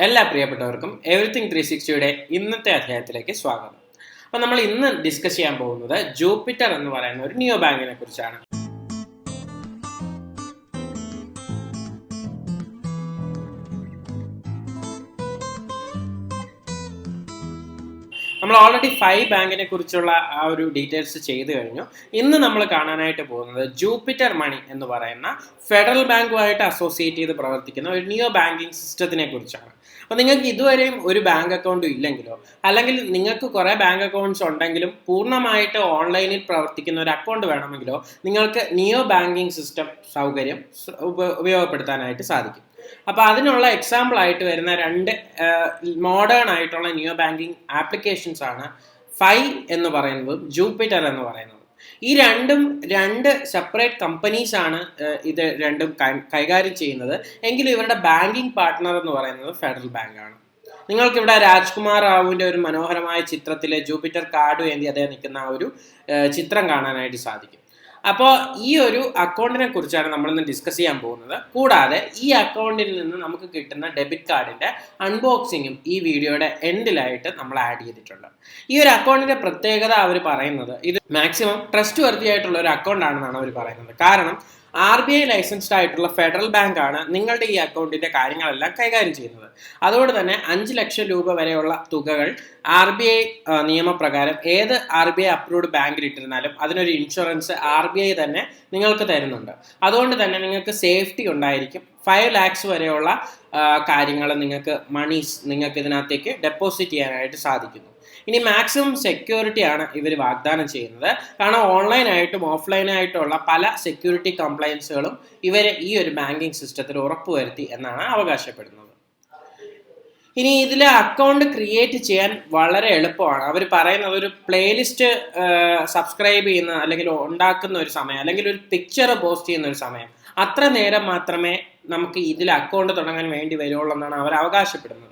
എല്ലാ പ്രിയപ്പെട്ടവർക്കും എവറിത്തിങ് 360യുടെ ഇന്നത്തെ അധ്യായത്തിലേക്ക് സ്വാഗതം. അപ്പോൾ നമ്മൾ ഇന്ന് ഡിസ്കസ് ചെയ്യാൻ പോകുന്നത് ജൂപ്പിറ്റർ എന്ന് പറയുന്ന ഒരു നിയോ ബാങ്കിനെ കുറിച്ചാണ്. നമ്മൾ ഓൾറെഡി 5 ബാങ്കിനെ കുറിച്ചുള്ള ആ ഒരു ഡീറ്റെയിൽസ് ചെയ്തു കഴിഞ്ഞു. ഇന്ന് നമ്മൾ കാണാനായിട്ട് പോകുന്നത് ജൂപ്പിറ്റർ മണി എന്ന് പറയുന്ന ഫെഡറൽ ബാങ്കുമായിട്ട് അസോസിയേറ്റ് ചെയ്ത് പ്രവർത്തിക്കുന്ന ഒരു നിയോ ബാങ്കിങ് സിസ്റ്റത്തിനെ കുറിച്ചാണ്. അപ്പോൾ നിങ്ങൾക്ക് ഇതുവരെയും ഒരു ബാങ്ക് അക്കൗണ്ട് ഇല്ലെങ്കിലോ അല്ലെങ്കിൽ നിങ്ങൾക്ക് കുറേ ബാങ്ക് അക്കൗണ്ട്സ് ഉണ്ടെങ്കിലും പൂർണ്ണമായിട്ട് ഓൺലൈനിൽ പ്രവർത്തിക്കുന്ന ഒരു അക്കൗണ്ട് വേണമെങ്കിലോ നിങ്ങൾക്ക് നിയോ ബാങ്കിങ് സിസ്റ്റം സൗകര്യം ഉപയോഗപ്പെടുത്താനായിട്ട് സാധിക്കും. അപ്പോൾ അതിനുള്ള എക്സാമ്പിൾ ആയിട്ട് വരുന്ന രണ്ട് മോഡേൺ ആയിട്ടുള്ള നിയോ ബാങ്കിങ് ആപ്ലിക്കേഷൻസ് ആണ് ഫൈ എന്ന് പറയുന്നതും ജൂപ്പിറ്റർ എന്ന് പറയുന്നതും. ഈ രണ്ട് സെപ്പറേറ്റ് കമ്പനീസ് ആണ് ഇത് രണ്ടും കൈകാര്യം ചെയ്യുന്നത്. എങ്കിലും ഇവരുടെ ബാങ്കിങ് പാർട്ട്ണർ എന്ന് പറയുന്നത് ഫെഡറൽ ബാങ്കാണ്. നിങ്ങൾക്കിവിടെ രാജ്കുമാർ റാവുവിൻ്റെ ഒരു മനോഹരമായ ചിത്രത്തിലെ ജൂപ്പിറ്റർ കാർഡ് ഏന്തി അദ്ദേഹം നിൽക്കുന്ന ആ ഒരു ചിത്രം കാണാനായിട്ട് സാധിക്കും. അപ്പോൾ ഈ ഒരു അക്കൗണ്ടിനെ കുറിച്ചാണ് നമ്മളിന്ന് ഡിസ്കസ് ചെയ്യാൻ പോകുന്നത്. കൂടാതെ ഈ അക്കൗണ്ടിൽ നിന്ന് നമുക്ക് കിട്ടുന്ന ഡെബിറ്റ് കാർഡിൻ്റെ അൺബോക്സിങ്ങും ഈ വീഡിയോയുടെ എൻഡിലായിട്ട് നമ്മൾ ആഡ് ചെയ്തിട്ടുണ്ട്. ഈ ഒരു അക്കൗണ്ടിൻ്റെ പ്രത്യേകത അവർ പറയുന്നത് ഇത് മാക്സിമം ട്രസ്റ്റ് വർത്തി ആയിട്ടുള്ള ഒരു അക്കൗണ്ട് ആണെന്നാണ് അവർ പറയുന്നത്. കാരണം RBI ലൈസൻസ്ഡ് ആയിട്ടുള്ള ഫെഡറൽ ബാങ്കാണ് നിങ്ങളുടെ ഈ അക്കൗണ്ടിൻ്റെ കാര്യങ്ങളെല്ലാം കൈകാര്യം ചെയ്യുന്നത്. അതുകൊണ്ട് തന്നെ 5 ലക്ഷം രൂപ വരെയുള്ള തുകകൾ RBI നിയമപ്രകാരം ഏത് RBI അപ്രൂവ്ഡ് ബാങ്കിൽ ഇട്ടിരുന്നാലും അതിനൊരു ഇൻഷുറൻസ് RBI തന്നെ നിങ്ങൾക്ക് തരുന്നുണ്ട്. അതുകൊണ്ട് തന്നെ നിങ്ങൾക്ക് സേഫ്റ്റി ഉണ്ടായിരിക്കും. 5 lakhs വരെയുള്ള കാര്യങ്ങൾ നിങ്ങൾക്ക് ഇതിനകത്തേക്ക് ഡെപ്പോസിറ്റ് ചെയ്യാനായിട്ട് സാധിക്കുന്നു. ഇനി മാക്സിമം സെക്യൂരിറ്റി ആണ് ഇവർ വാഗ്ദാനം ചെയ്യുന്നത്. കാരണം ഓൺലൈനായിട്ടും ഓഫ്ലൈനായിട്ടുള്ള പല സെക്യൂരിറ്റി കംപ്ലയൻസുകളും ഇവർ ഈ ഒരു ബാങ്കിങ് സിസ്റ്റത്തിൽ ഉറപ്പുവരുത്തി എന്നാണ് അവകാശപ്പെടുന്നത്. ഇനി ഇതിൽ അക്കൗണ്ട് ക്രിയേറ്റ് ചെയ്യാൻ വളരെ എളുപ്പമാണ്. അവർ പറയുന്നത് ഒരു പ്ലേലിസ്റ്റ് സബ്സ്ക്രൈബ് ചെയ്യുന്ന അല്ലെങ്കിൽ ഉണ്ടാക്കുന്ന ഒരു സമയം അല്ലെങ്കിൽ ഒരു പിക്ചർ പോസ്റ്റ് ചെയ്യുന്ന ഒരു സമയം അത്ര നേരം മാത്രമേ നമുക്ക് ഇതിൽ അക്കൗണ്ട് തുടങ്ങാൻ വേണ്ടി വരുള്ളൂ എന്നാണ് അവർ അവകാശപ്പെടുന്നത്.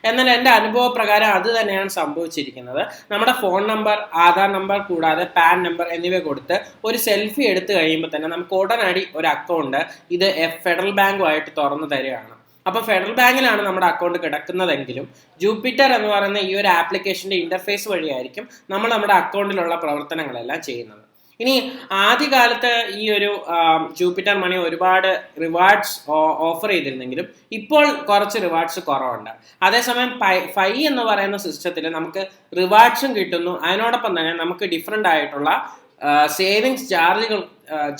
എന്നാൽ എൻ്റെ അനുഭവ പ്രകാരം അത് തന്നെയാണ് സംഭവിച്ചിരിക്കുന്നത്. നമ്മുടെ ഫോൺ നമ്പർ, ആധാർ നമ്പർ കൂടാതെ പാൻ നമ്പർ എന്നിവ കൊടുത്ത് ഒരു സെൽഫി എടുത്തു കഴിയുമ്പോൾ തന്നെ നമുക്ക് ഉടനടി ഒരു അക്കൗണ്ട് ഇത് ഫെഡറൽ ബാങ്കുമായിട്ട് തുറന്നു തരികയാണ്. അപ്പോൾ ഫെഡറൽ ബാങ്കിലാണ് നമ്മുടെ അക്കൗണ്ട് കിടക്കുന്നതെങ്കിലും ജൂപ്പിറ്റർ എന്ന് പറയുന്ന ഈ ഒരു ആപ്ലിക്കേഷൻ്റെ ഇൻ്റർഫേസ് വഴിയായിരിക്കും നമ്മൾ നമ്മുടെ അക്കൗണ്ടിലുള്ള പ്രവർത്തനങ്ങളെല്ലാം ചെയ്യുന്നത്. ഇനി ആദ്യകാലത്ത് ഈ ഒരു ജൂപ്പിറ്റർ മണി ഒരുപാട് റിവാർഡ്സ് ഓഫർ ചെയ്തിരുന്നെങ്കിലും ഇപ്പോൾ കുറച്ച് റിവാർഡ്സ് കുറവുണ്ട്. അതേസമയം ഫൈ എന്ന് പറയുന്ന സിസ്റ്റത്തിൽ നമുക്ക് റിവാർഡ്സും കിട്ടുന്നു. അതിനോടൊപ്പം തന്നെ നമുക്ക് ഡിഫറെൻ്റ് ആയിട്ടുള്ള സേവിങ്സ്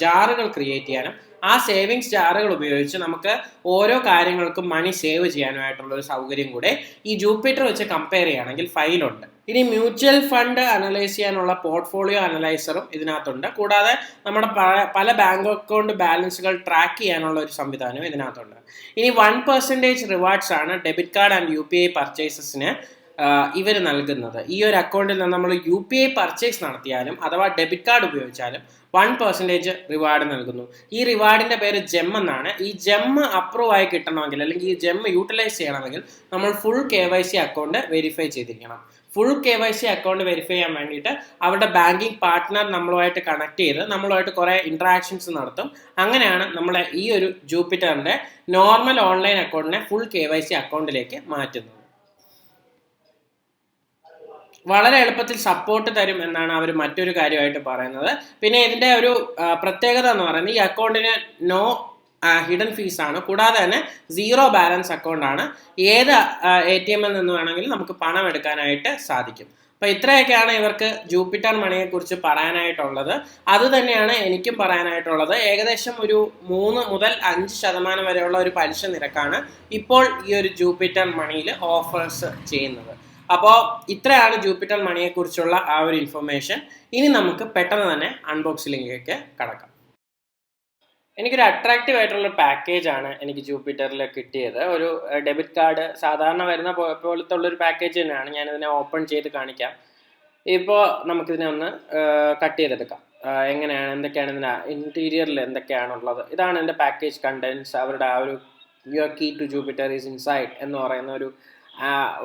ജാറുകൾ ക്രിയേറ്റ് ചെയ്യാനും ആ സേവിങ്സ് ജാറുകൾ ഉപയോഗിച്ച് നമുക്ക് ഓരോ കാര്യങ്ങൾക്കും മണി സേവ് ചെയ്യാനുമായിട്ടുള്ള ഒരു സൗകര്യം കൂടെ ഈ ജൂപ്പിറ്റർ വെച്ച് കമ്പയർ ചെയ്യുകയാണെങ്കിൽ ഫൈലുണ്ട്. ഇനി മ്യൂച്വൽ ഫണ്ട് അനലൈസ് ചെയ്യാനുള്ള പോർട്ട്ഫോളിയോ അനലൈസറും ഇതിനകത്തുണ്ട്. കൂടാതെ നമ്മുടെ പല ബാങ്ക് അക്കൗണ്ട് ബാലൻസുകൾ ട്രാക്ക് ചെയ്യാനുള്ള ഒരു സംവിധാനവും ഇതിനകത്തുണ്ട്. ഇനി 1% റിവാർഡ്സ് ആണ് ഡെബിറ്റ് കാർഡ് ആൻഡ് UPI പർച്ചേസസിന് ഇവർ നൽകുന്നത്. ഈ ഒരു അക്കൗണ്ടിൽ നിന്ന് നമ്മൾ UPI പർച്ചേസ് നടത്തിയാലും അഥവാ ഡെബിറ്റ് കാർഡ് ഉപയോഗിച്ചാലും 1% റിവാർഡ് നൽകുന്നു. ഈ റിവാർഡിൻ്റെ പേര് ജെം എന്നാണ്. ഈ ജെം അപ്രൂവ് ആയി കിട്ടണമെങ്കിൽ അല്ലെങ്കിൽ ഈ ജെം യൂട്ടിലൈസ് ചെയ്യണമെങ്കിൽ നമ്മൾ ഫുൾ KYC അക്കൗണ്ട് വെരിഫൈ ചെയ്തിരിക്കണം. ഫുൾ KYC അക്കൗണ്ട് വെരിഫൈ ചെയ്യാൻ വേണ്ടിയിട്ട് അവരുടെ ബാങ്കിങ് പാർട്ട്ണർ നമ്മളുമായിട്ട് കണക്ട് ചെയ്ത് നമ്മളുമായിട്ട് കുറേ ഇൻട്രാക്ഷൻസ് നടത്തും. അങ്ങനെയാണ് നമ്മളെ ഈ ഒരു ജൂപ്പിറ്ററിൻ്റെ നോർമൽ ഓൺലൈൻ അക്കൗണ്ടിനെ ഫുൾ KYC അക്കൗണ്ടിലേക്ക് മാറ്റുന്നത്. വളരെ എളുപ്പത്തിൽ സപ്പോർട്ട് തരും എന്നാണ് അവർ മറ്റൊരു കാര്യമായിട്ട് പറയുന്നത്. പിന്നെ ഇതിൻ്റെ ഒരു പ്രത്യേകത എന്ന് പറയുന്നത് ഈ അക്കൗണ്ടിന് നോ ഹിഡൻ ഫീസ് ആണ്. കൂടാതെ തന്നെ 0 ബാലൻസ് അക്കൗണ്ടാണ്. ഏത് ATM നിന്ന് വേണമെങ്കിലും നമുക്ക് പണം എടുക്കാനായിട്ട് സാധിക്കും. അപ്പോൾ ഇത്രയൊക്കെയാണ് ഇവർക്ക് ജൂപ്പിറ്റർ മണിയെ കുറിച്ച് പറയാനായിട്ടുള്ളത്. അത് തന്നെയാണ് എനിക്കും പറയാനായിട്ടുള്ളത്. ഏകദേശം ഒരു 3 മുതൽ 5% വരെയുള്ള ഒരു പലിശ നിരക്കാണ് ഇപ്പോൾ ഈ ഒരു ജൂപ്പിറ്റർ മണിയിൽ ഓഫേഴ്സ് ചെയ്യുന്നത്. അപ്പോൾ ഇത്രയാണ് ജൂപ്പിറ്റർ മണിയെക്കുറിച്ചുള്ള ആ ഒരു ഇൻഫർമേഷൻ. ഇനി നമുക്ക് പെട്ടെന്ന് തന്നെ അൺബോക്സിങ്ങിലേക്ക് കടക്കാം. എനിക്കൊരു അട്രാക്റ്റീവ് ആയിട്ടുള്ള പാക്കേജാണ് എനിക്ക് ജൂപ്പിറ്ററിൽ കിട്ടിയത്. ഒരു ഡെബിറ്റ് കാർഡ് സാധാരണ വരുന്ന പോലത്തെ ഉള്ളൊരു പാക്കേജ് തന്നെയാണ്. ഞാനിതിനെ ഓപ്പൺ ചെയ്ത് കാണിക്കാം. ഇപ്പോൾ നമുക്കിതിനെ ഒന്ന് കട്ട് ചെയ്തെടുക്കാം. എന്തൊക്കെയാണ് ഇതിന് ഇൻറ്റീരിയറിൽ എന്തൊക്കെയാണുള്ളത്. ഇതാണ് എൻ്റെ പാക്കേജ് കണ്ടൻസ്. അവരുടെ ആ ഒരു your key to Jupiter is inside എന്ന് പറയുന്ന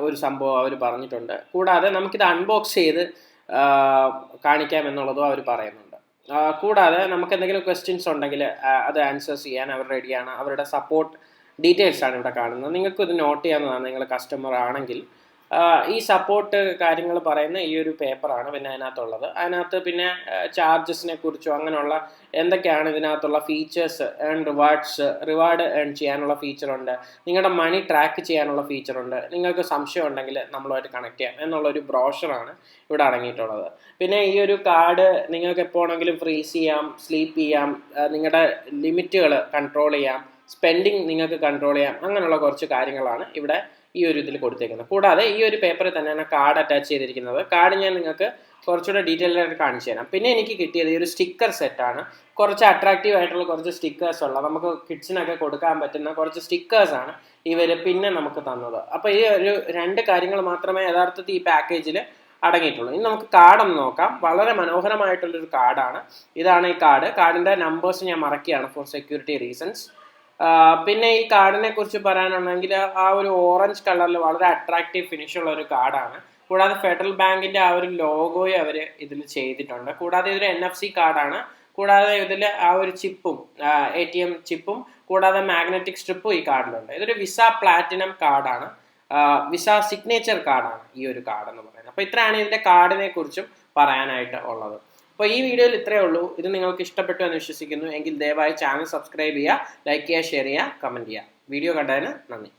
ഒരു സംഭവം അവർ പറഞ്ഞിട്ടുണ്ട്. കൂടാതെ നമുക്കിത് അൺബോക്സ് ചെയ്ത് കാണിക്കാം അവർ പറയുന്നുണ്ട്. കൂടാതെ നമുക്ക് എന്തെങ്കിലും ക്വസ്റ്റ്യൻസ് ഉണ്ടെങ്കിൽ അത് ആൻസേഴ്സ് ചെയ്യാൻ അവർ റെഡിയാണ്. അവരുടെ സപ്പോർട്ട് ഡീറ്റെയിൽസ് ആണ് ഇവിടെ കാണുന്നത്. നിങ്ങൾക്ക് ഇത് നോട്ട് ചെയ്യാവുന്നതാണ് നിങ്ങൾ കസ്റ്റമർ ആണെങ്കിൽ. ഈ സപ്പോർട്ട് കാര്യങ്ങൾ പറയുന്ന ഈ ഒരു പേപ്പറാണ് പിന്നെ അതിനകത്തുള്ളത്. അതിനകത്ത് പിന്നെ ചാർജസിനെ കുറിച്ചോ അങ്ങനെയുള്ള എന്തൊക്കെയാണ് ഇതിനകത്തുള്ള ഫീച്ചേഴ്സ്, റിവാർഡ് ഏൺ ചെയ്യാനുള്ള ഫീച്ചറുണ്ട്, നിങ്ങളുടെ മണി ട്രാക്ക് ചെയ്യാനുള്ള ഫീച്ചറുണ്ട്, നിങ്ങൾക്ക് സംശയം ഉണ്ടെങ്കിൽ നമ്മളുമായിട്ട് കണക്ട് ചെയ്യാം എന്നുള്ളൊരു ബ്രോഷറാണ് ഇവിടെ അടങ്ങിയിട്ടുള്ളത്. പിന്നെ ഈ ഒരു കാർഡ് നിങ്ങൾക്ക് എപ്പോഴെങ്കിലും ഫ്രീസ് ചെയ്യാം, സ്ലീപ്പ് ചെയ്യാം, നിങ്ങളുടെ ലിമിറ്റുകൾ കൺട്രോൾ ചെയ്യാം, സ്പെൻഡിങ് നിങ്ങൾക്ക് കൺട്രോൾ ചെയ്യാം, അങ്ങനെയുള്ള കുറച്ച് കാര്യങ്ങളാണ് ഇവിടെ ഈ ഒരു ഇതിൽ കൊടുത്തേക്കുന്നത്. കൂടാതെ ഈ ഒരു പേപ്പറിൽ തന്നെയാണ് കാർഡ് അറ്റാച്ച് ചെയ്തിരിക്കുന്നത്. കാർഡ് ഞാൻ നിങ്ങൾക്ക് കുറച്ചുകൂടെ ഡീറ്റെയിൽ ആയിട്ട് കാണിച്ചു തരാം. പിന്നെ എനിക്ക് കിട്ടിയത് ഈ ഒരു സ്റ്റിക്കർ സെറ്റാണ്. കുറച്ച് അട്രാക്റ്റീവ് ആയിട്ടുള്ള കുറച്ച് സ്റ്റിക്കേഴ്സ് ഉള്ള, നമുക്ക് കിഡ്സിനൊക്കെ കൊടുക്കാൻ പറ്റുന്ന കുറച്ച് സ്റ്റിക്കേഴ്സാണ് ഇവർ പിന്നെ നമുക്ക് തന്നത്. അപ്പോൾ ഈ ഒരു 2 കാര്യങ്ങൾ മാത്രമേ യഥാർത്ഥത്തിൽ ഈ പാക്കേജിൽ അടങ്ങിയിട്ടുള്ളൂ. ഇനി നമുക്ക് കാർഡൊന്ന് നോക്കാം. വളരെ മനോഹരമായിട്ടുള്ളൊരു കാർഡാണ്. ഇതാണ് ഈ കാർഡ്. കാർഡിൻ്റെ നമ്പേഴ്സ് ഞാൻ മറക്കുകയാണ് ഫോർ സെക്യൂരിറ്റി റീസൺസ്. പിന്നെ ഈ കാർഡിനെ കുറിച്ച് പറയാനുണ്ടെങ്കിൽ ആ ഒരു ഓറഞ്ച് കളറിൽ വളരെ അട്രാക്റ്റീവ് ഫിനിഷുള്ള ഒരു കാർഡാണ്. കൂടാതെ ഫെഡറൽ ബാങ്കിൻ്റെ ആ ഒരു ലോഗോയും അവർ ഇതിൽ ചെയ്തിട്ടുണ്ട്. കൂടാതെ ഇതൊരു NFC കാർഡാണ്. കൂടാതെ ഇതിൽ ആ ഒരു ചിപ്പും ATM ചിപ്പും കൂടാതെ മാഗ്നറ്റിക് സ്ട്രിപ്പും ഈ കാർഡിലുണ്ട്. ഇതൊരു വിസ പ്ലാറ്റിനം കാർഡാണ്, വിസ സിഗ്നേച്ചർ കാർഡാണ് ഈ ഒരു കാർഡ് എന്ന് പറയുന്നത്. അപ്പോൾ ഇത്രയാണ് ഇതിൻ്റെ കാർഡിനെ കുറിച്ചും പറയാനായിട്ട് ഉള്ളത്. അപ്പോൾ ഈ വീഡിയോയിൽ ഇത്രയേ ഉള്ളൂ. ഇത് നിങ്ങൾക്ക് ഇഷ്ടപ്പെട്ടു എന്ന് വിശ്വസിക്കുന്നു. എങ്കിൽ ദയവായി ചാനൽ സബ്സ്ക്രൈബ് ചെയ്യുക, ലൈക്ക് ചെയ്യുക, ഷെയർ ചെയ്യുക, കമൻറ്റ് ചെയ്യുക. വീഡിയോ കണ്ടതിന് നന്ദി.